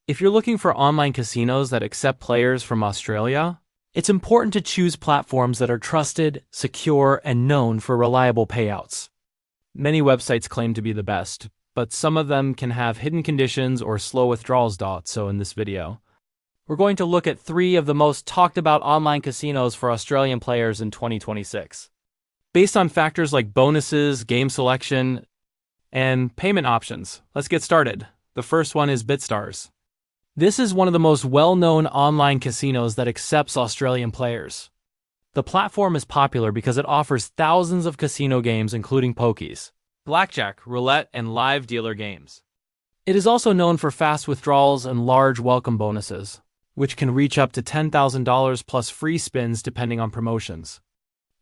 If you're looking for online casinos that accept players from Australia, it's important to choose platforms that are trusted, secure, and known for reliable payouts. Many websites claim to be the best, but some of them can have hidden conditions or slow withdrawals. So in this video, we're going to look at 3 of the most talked about online casinos for Australian players in 2026. Based on factors like bonuses, game selection, and payment options. Let's get started. The first one is BitStars. This is one of the most well-known online casinos that accepts Australian players. The platform is popular because it offers thousands of casino games including pokies, blackjack, roulette, and live dealer games. It is also known for fast withdrawals and large welcome bonuses, which can reach up to $10,000 plus free spins depending on promotions.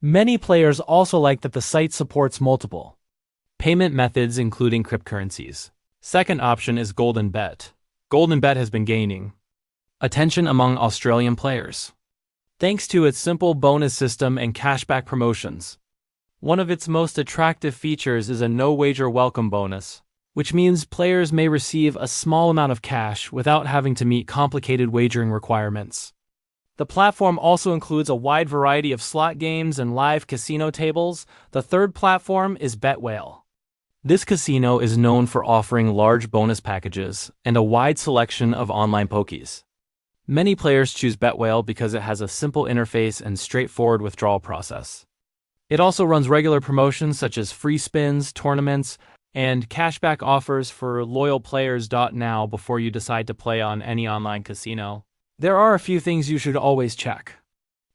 Many players also like that the site supports multiple payment methods including cryptocurrencies. Second option is Golden Bet. Golden Bet has been gaining attention among Australian players, thanks to its simple bonus system and cashback promotions. One of its most attractive features is a no-wager welcome bonus, which means players may receive a small amount of cash without having to meet complicated wagering requirements. The platform also includes a wide variety of slot games and live casino tables. The third platform is BetWhale. This casino is known for offering large bonus packages and a wide selection of online pokies. Many players choose BetWhale because it has a simple interface and straightforward withdrawal process. It also runs regular promotions such as free spins, tournaments, and cashback offers for loyal players. Now, before you decide to play on any online casino, there are a few things you should always check.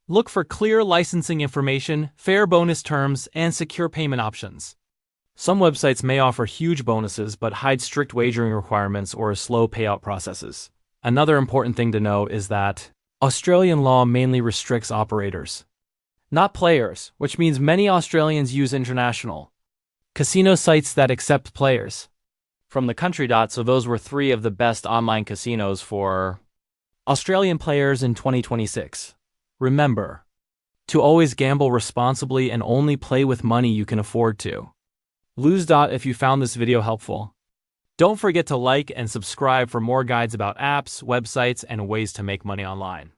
Look for clear licensing information, fair bonus terms, and secure payment options. Some websites may offer huge bonuses but hide strict wagering requirements or slow payout processes. Another important thing to know is that Australian law mainly restricts operators, not players, which means many Australians use international casino sites that accept players from the country. So those were 3 of the best online casinos for Australian players in 2026. Remember to always gamble responsibly and only play with money you can afford to lose. If you found this video helpful, don't forget to like and subscribe for more guides about apps, websites, and ways to make money online.